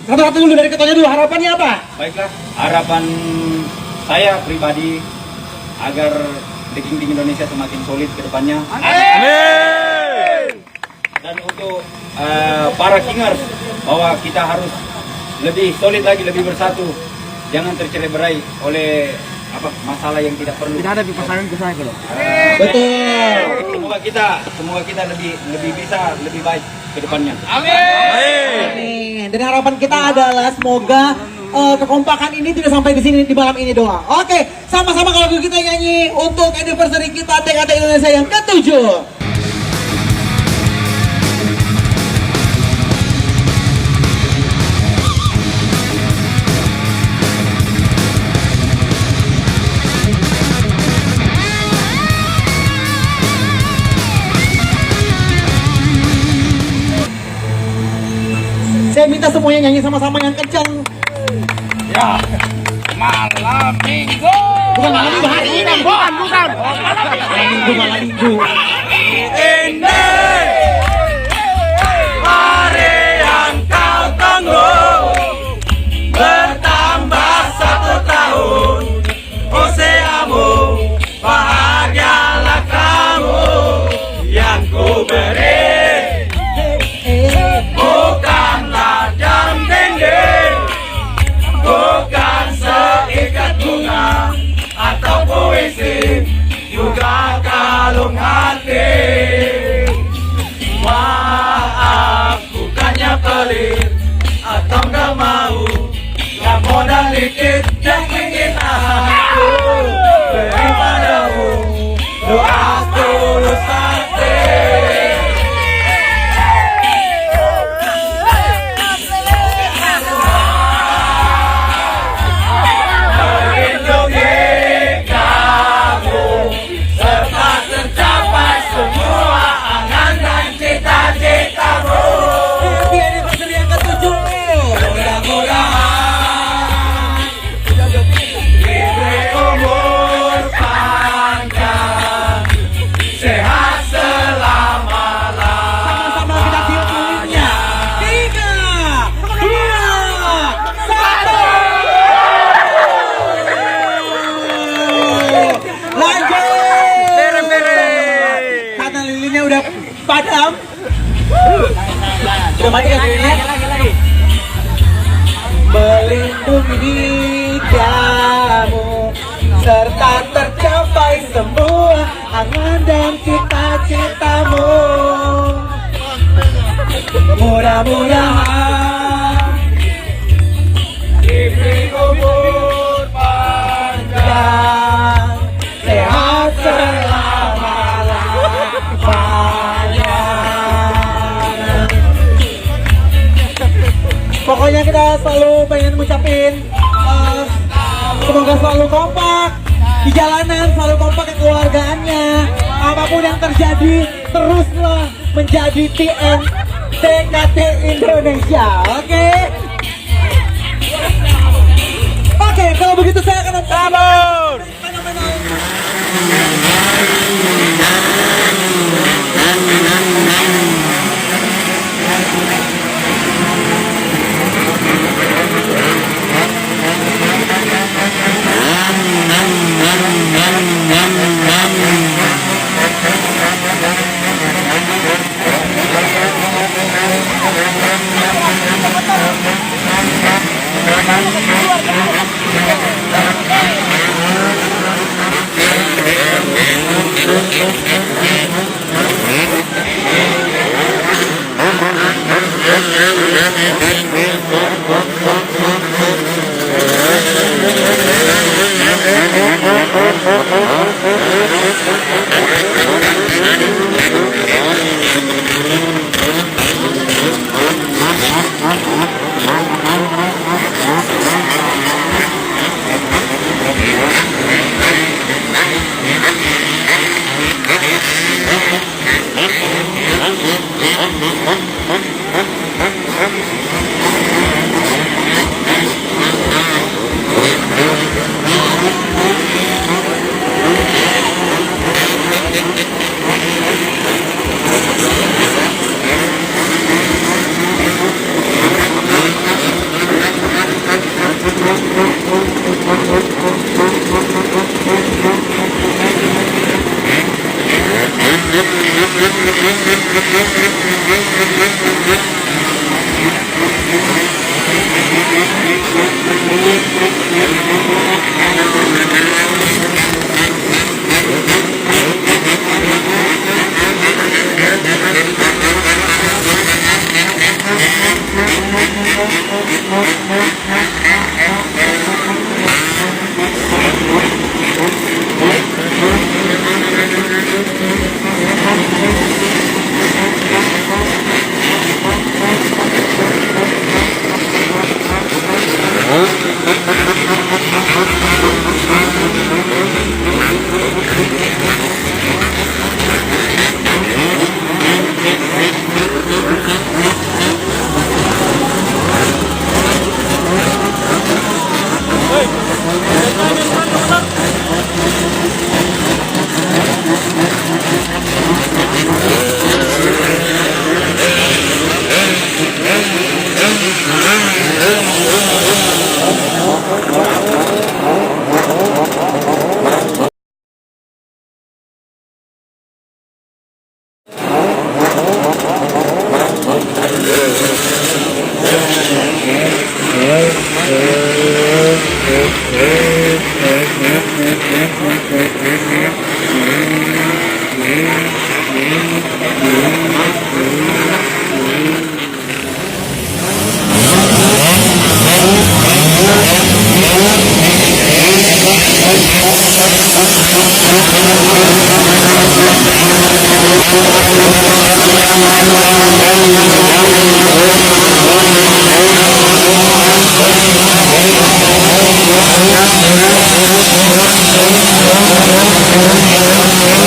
Satu-satu dulu dari ketuanya dulu, harapannya apa? Baiklah, harapan saya pribadi agar daging tim Indonesia semakin solid ke depannya. Amin. Dan untuk para kingers bahwa kita harus lebih solid lagi, lebih bersatu. Jangan tercerai-berai oleh masalah yang tidak perlu. Tidak ada pasangan ke saya kalau. Betul. Semoga kita lebih bisa lebih baik ke depannya. Amin. Dan harapan kita adalah semoga kekompakan ini tidak sampai di sini di malam ini doang. Oke, sama-sama kalau kita nyanyi untuk anniversary kita TKT Indonesia yang ke-7. Saya minta semuanya nyanyi sama-sama yang kencang. Ya, malam minggu. Bukan malam minggu, hari ini. Bukan. Malam minggu. Ini hari yang kau tunggu. Bertambah 1 tahun usiamu. Bahagialah kamu yang ku beri. Bukanlah jam dinding, bukan seikat bunga atau puisi, juga kalung hati. Maaf, bukannya pelit atau nggak mau, nggak modal dikit yang ingin aku beri padamu doa tulus hati. Padam. Coba lagi. Melindungi kamu serta tercapai semua angan dan cita-citamu. Mudah-mudahan diberi umur panjang, sehat pokoknya kita selalu pengen ngucapin semoga selalu kompak di jalanan, selalu kompak kekeluargaannya. Apapun yang terjadi, teruslah menjadi TN TKT Indonesia. Oke, kalau begitu saya akan Kabur. Thank you.